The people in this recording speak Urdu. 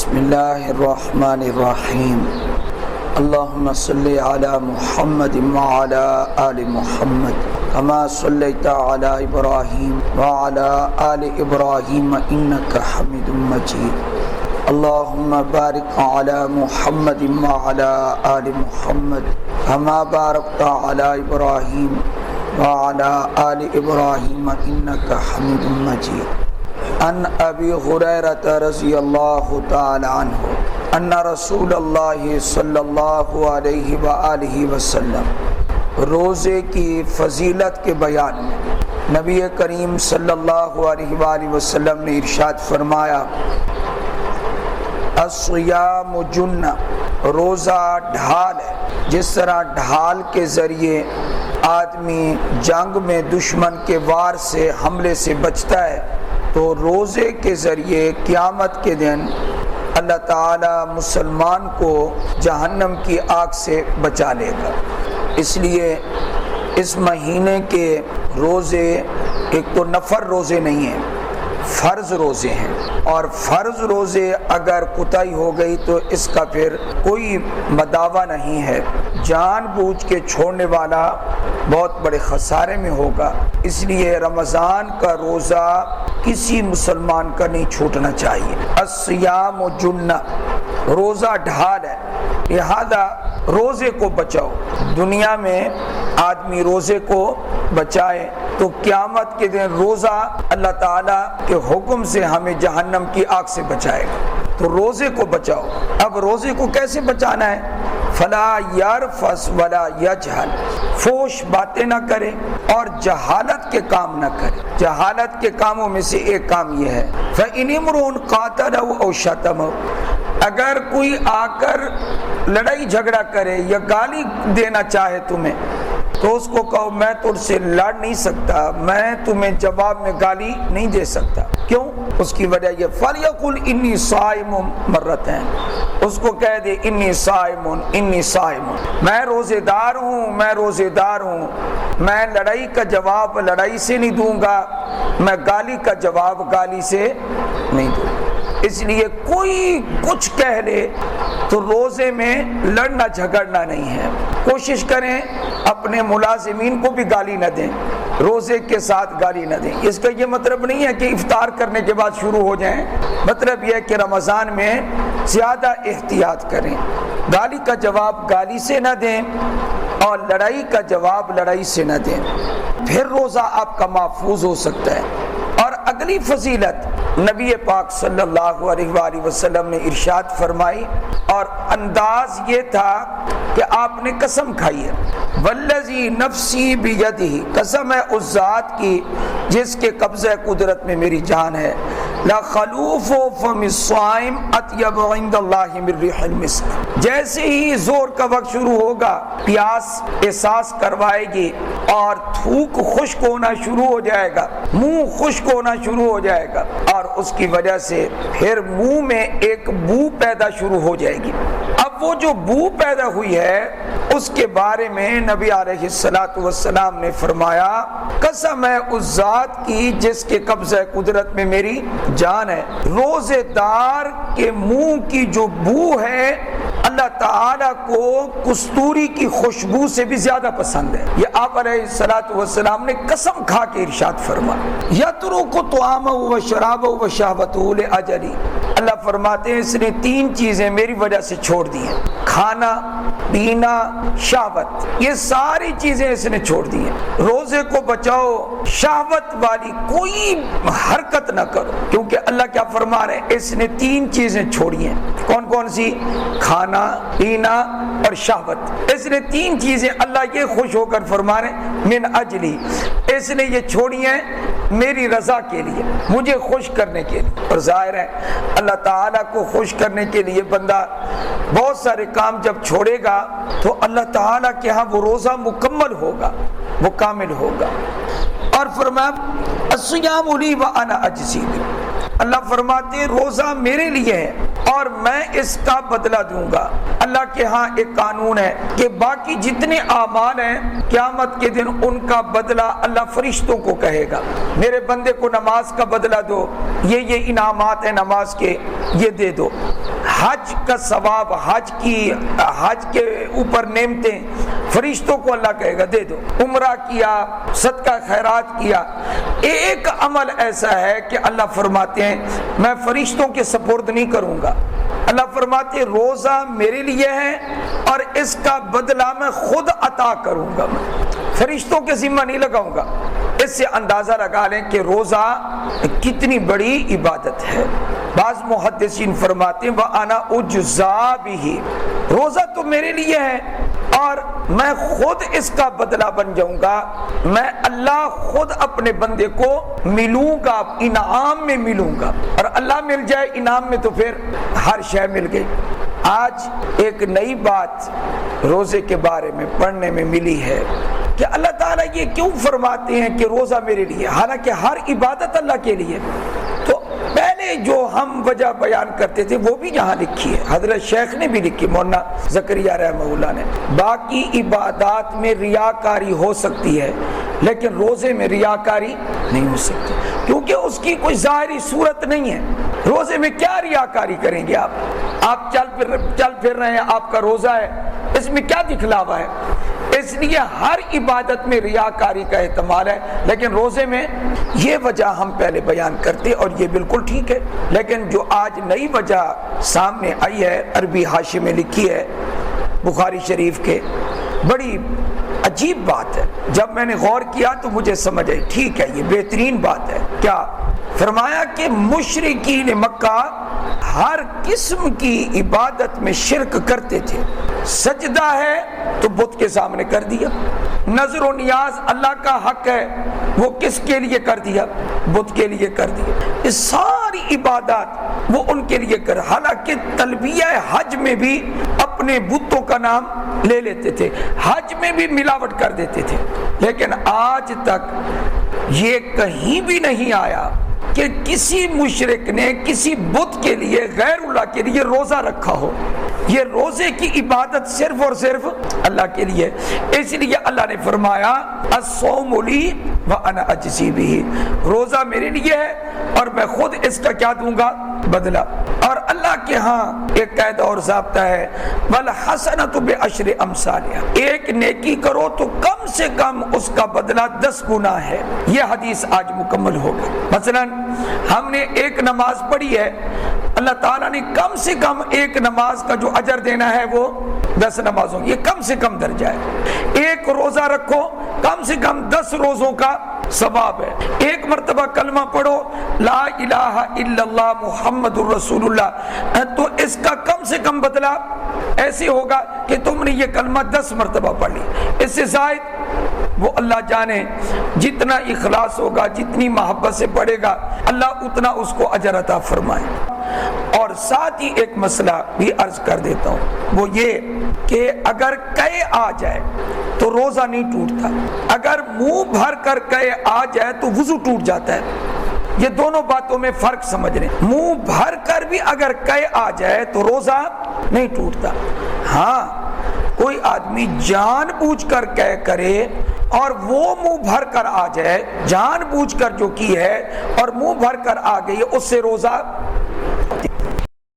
بسم اللہ الرحمن الرحیم اللہم صلی علی محمد وعلی آل محمد کما صلیت علی ابراہیم وعلی آل ابراہیم انک حمید مجید اللہم بارک علی محمد وعلی آل محمد کما بارکت علی ابراہیم وعلی آل ابراہیم انک حمید مجید ان ابی ہریرہ رضی اللہ تعالی عنہ ان رسول اللہ صلی اللہ علیہ وآلہ وسلم روزے کی فضیلت کے بیان میں نبی کریم صلی اللہ علیہ وآلہ وسلم نے ارشاد فرمایا الصیام جنہ، روزہ ڈھال ہے۔ جس طرح ڈھال کے ذریعے آدمی جنگ میں دشمن کے وار سے حملے سے بچتا ہے، تو روزے کے ذریعے قیامت کے دن اللہ تعالی مسلمان کو جہنم کی آگ سے بچا لے گا۔ اس لیے اس مہینے کے روزے ایک تو نفل روزے نہیں ہیں، فرض روزے ہیں، اور فرض روزے اگر کوتاہی ہو گئی تو اس کا پھر کوئی مداوع نہیں ہے۔ جان بوجھ کے چھوڑنے والا بہت بڑے خسارے میں ہوگا۔ اس لیے رمضان کا روزہ کسی مسلمان کا نہیں چھوٹنا چاہیے۔ الصیام جنہ، روزہ ڈھال ہے، لہذا روزے کو بچاؤ۔ دنیا میں آدمی روزے کو بچائے تو قیامت کے دن روزہ اللہ تعالیٰ کے حکم سے ہمیں جہنم کی آگ سے بچائے گا۔ تو روزے کو بچاؤ۔ اب روزے کو کیسے بچانا ہے؟ فلا یرفث ولا یجہل، فوش باتیں نہ کرے اور جہالت کے کام نہ کرے۔ جہالت کے کاموں میں سے ایک کام یہ ہے فإن امرؤ قاتلہ او شتمہ، اگر کوئی آ کر لڑائی جھگڑا کرے یا گالی دینا چاہے تمہیں، تو اس کو کہو میں تجھ سے لڑ نہیں سکتا، میں تمہیں جواب میں گالی نہیں دے سکتا۔ کیوں؟ اس کی وجہ یہ فَلْيَقُلْ إِنِّي صَائِمٌ مرتين، اس کو کہہ دے انی صائم انی صائم، میں روزے دار ہوں، میں روزے دار ہوں، میں لڑائی کا جواب لڑائی سے نہیں دوں گا، میں گالی کا جواب گالی سے نہیں دوں گا۔ اس لیے کوئی کچھ کہہ لے تو روزے میں لڑنا جھگڑنا نہیں ہے۔ کوشش کریں اپنے ملازمین کو بھی گالی نہ دیں، روزے کے ساتھ گالی نہ دیں۔ اس کا یہ مطلب نہیں ہے کہ افطار کرنے کے بعد شروع ہو جائیں، مطلب یہ ہے کہ رمضان میں زیادہ احتیاط کریں، گالی کا جواب گالی سے نہ دیں اور لڑائی کا جواب لڑائی سے نہ دیں، پھر روزہ آپ کا محفوظ ہو سکتا ہے۔ اور اگلی فضیلت نبی پاک صلی اللہ علیہ وآلہ وسلم نے ارشاد فرمائی، اور انداز یہ تھا کہ آپ نے قسم کھائی ہے والذی نفسی بیدہ، قسم ہے اس ذات کی جس کے قبضہ قدرت میں میری جان ہے، لخلوف فم الصائم اطیب عند اللہ من ریح المسک، جیسے ہی زور کا وقت شروع ہوگا پیاس احساس کروائے گی اور تھوک خشک ہونا شروع ہو جائے گا، منہ خشک ہونا شروع ہو جائے گا، اور اس کی وجہ سے پھر منہ میں ایک بو پیدا شروع ہو جائے گی۔ اب وہ جو بو پیدا ہوئی ہے اس کے بارے میں نبی علیہ الصلوۃ والسلام نے فرمایا قسم ہے اس ذات کی جس کے قبضہ قدرت میں میری جان ہے، روزے دار کے منہ کی جو بو ہے اللہ تعالیٰ کو کستوری کی خوشبو سے بھی زیادہ پسند ہے۔ یہ آپ علیہ الصلوۃ والسلام نے قسم کھا کے ارشاد فرمایا یترک طعامہ و شرابہ و شہوتہ لاجلی، اللہ فرماتے ہیں اس نے تین چیزیں میری وجہ سے چھوڑ دی ہیں، کھانا پینا شہوت، یہ ساری چیزیں اس نے چھوڑ دی ہیں۔ روزے کو بچاؤ، شہوت والی کوئی حرکت نہ کرو، کیونکہ اللہ کیا فرما رہے ہیں اس نے تین چیزیں چھوڑی ہیں۔ کون کون سی؟ کھانا پینا اور شہوت، اس نے تین چیزیں اللہ یہ خوش ہو کر فرما رہے ہیں من اجلی، اس نے یہ چھوڑی ہیں میری رضا کے لیے، مجھے خوش کرنے کے لیے۔ اور ظاہر ہے اللہ تعالیٰ کو خوش کرنے کے لیے بندہ بہت سارے کام جب چھوڑے گا تو اللہ تعالیٰ کے ہاں وہ روزہ مکمل ہوگا، وہ کامل ہوگا۔ اور فرمایا الصیام لی وانا اجزی بہ، اللہ فرماتے ہیں روزہ میرے لیے ہے اور میں اس کا بدلہ دوں گا۔ اللہ کے ہاں ایک قانون ہے کہ باقی جتنے اعمال ہیں قیامت کے دن ان کا بدلہ اللہ فرشتوں کو کہے گا میرے بندے کو نماز کا بدلہ دو، یہ انعامات ہیں نماز کے، یہ دے دو۔ حج کا ثواب، حج کے اوپر نعمتیں فرشتوں کو اللہ کہے گا دے دو، عمرہ کیا، صدقہ خیرات کیا۔ ایک عمل ایسا ہے کہ اللہ فرماتے ہیں میں فرشتوں کے سپرد نہیں کروں گا۔ اللہ فرماتے ہیں روزہ میرے لیے ہے اور اس کا بدلہ میں خود عطا کروں گا، میں فرشتوں کے ذمہ نہیں لگاؤں گا۔ اس سے اندازہ لگا لیں کہ روزہ کتنی بڑی عبادت ہے۔ بعض محدثین فرماتے ہیں وَأَنَا أُجْزَىٰ بِهِ، روزہ تو میرے لیے ہے اور میں خود اس کا بدلہ بن جاؤں گا، میں اللہ خود اپنے بندے کو ملوں گا، انعام میں ملوں گا، اور اللہ مل جائے انعام میں تو پھر ہر شے مل گئی۔ آج ایک نئی بات روزے کے بارے میں پڑھنے میں ملی ہے کہ اللہ تعالیٰ یہ کیوں فرماتے ہیں کہ روزہ میرے لیے، حالانکہ ہر عبادت اللہ کے لیے۔ تو پہلے جو ہم وجہ بیان کرتے تھے وہ بھی یہاں لکھی ہے، حضرت شیخ نے بھی لکھی، مولانا زکریا رحمہ اللہ نے۔ باقی عبادات میں ریاکاری ہو سکتی ہے لیکن روزے میں ریاکاری نہیں ہو سکتی، کیونکہ اس کی کوئی ظاہری صورت نہیں ہے۔ روزے میں کیا ریاکاری کریں گے آپ چل پھر رہے ہیں، آپ کا روزہ ہے، اس میں کیا دکھلاوا ہے؟ اس لیے ہر عبادت میں ریاکاری کا احتمال ہے، لیکن روزے میں یہ وجہ ہم پہلے بیان کرتے اور یہ بالکل ٹھیک ہے۔ لیکن جو آج نئی وجہ سامنے آئی ہے، عربی حاشیے میں لکھی ہے بخاری شریف کے، بڑی عجیب بات ہے۔ جب میں نے غور کیا تو مجھے سمجھ آئی ٹھیک ہے، یہ بہترین بات ہے۔ کیا فرمایا کہ مشرکین مکہ ہر قسم کی عبادت میں شرک کرتے تھے۔ سجدہ ہے تو بت کے سامنے کر دیا، نظر و نیاز اللہ کا حق ہے وہ کس کے لیے کر دیا؟ بت کے لیے کر دیا۔ یہ ساری عبادات وہ ان کے لیے کر، حالانکہ تلبیہ حج میں بھی اپنے بتوں کا نام لے لیتے تھے، حج میں بھی ملاوٹ کر دیتے تھے، لیکن آج تک یہ کہیں بھی نہیں آیا کہ کسی مشرک نے کسی بت کے لیے، غیر اللہ کے لیے روزہ رکھا ہو۔ یہ روزے کی عبادت صرف اور صرف اللہ کے لیے، اس لیے اللہ نے فرمایا الصوم لی وانا اجزی بہ، روزہ میرے لیے ہے اور میں خود اس کا کیا دوں گا؟ بدلہ۔ اور اللہ کے ہاں ایک قاعدہ اور ضابطہ ہے والحسنۃ بعشر امثالها، ایک نیکی کرو تو کم سے کم اس کا بدلہ 10 گنا ہے۔ یہ حدیث آج مکمل ہوگی۔ مثلا ہم نے ایک نماز پڑھی ہے، اللہ تعالیٰ نے کم سے کم ایک نماز کا جو اجر دینا ہے وہ 10 نمازوں، یہ کم سے کم درجہ ہے۔ ایک روزہ رکھو، کم سے کم 10 روزوں کا ثواب ہے۔ ایک مرتبہ کلمہ پڑھو لا الہ الا اللہ محمد الرسول اللہ، تو اس کا کم سے کم بدلہ ایسے ہوگا کہ تم نے یہ کلمہ 10 مرتبہ پڑھ لی۔ اس سے زائد وہ اللہ جانے، جتنا اخلاص ہوگا، جتنی محبت سے پڑھے گا، اللہ اتنا اس کو اجر عطا فرمائے۔ اور ساتھ ہی ایک مسئلہ بھی عرض کر دیتا ہوں، وہ یہ کہ اگر قے آ جائے تو روزہ نہیں ٹوٹتا، اگر منہ بھر کر قے آ جائے تو وضو ٹوٹ جاتا ہے۔ یہ دونوں باتوں میں فرق سمجھ لیں، منہ بھر کر بھی اگر قے آ جائے تو روزہ نہیں ٹوٹتا۔ ہاں کوئی آدمی جان بوجھ کر قے کرے اور وہ منہ بھر کر آ جائے، جان بوجھ کر جو کی ہے اور منہ بھر کر آ گئی، اس سے روزہ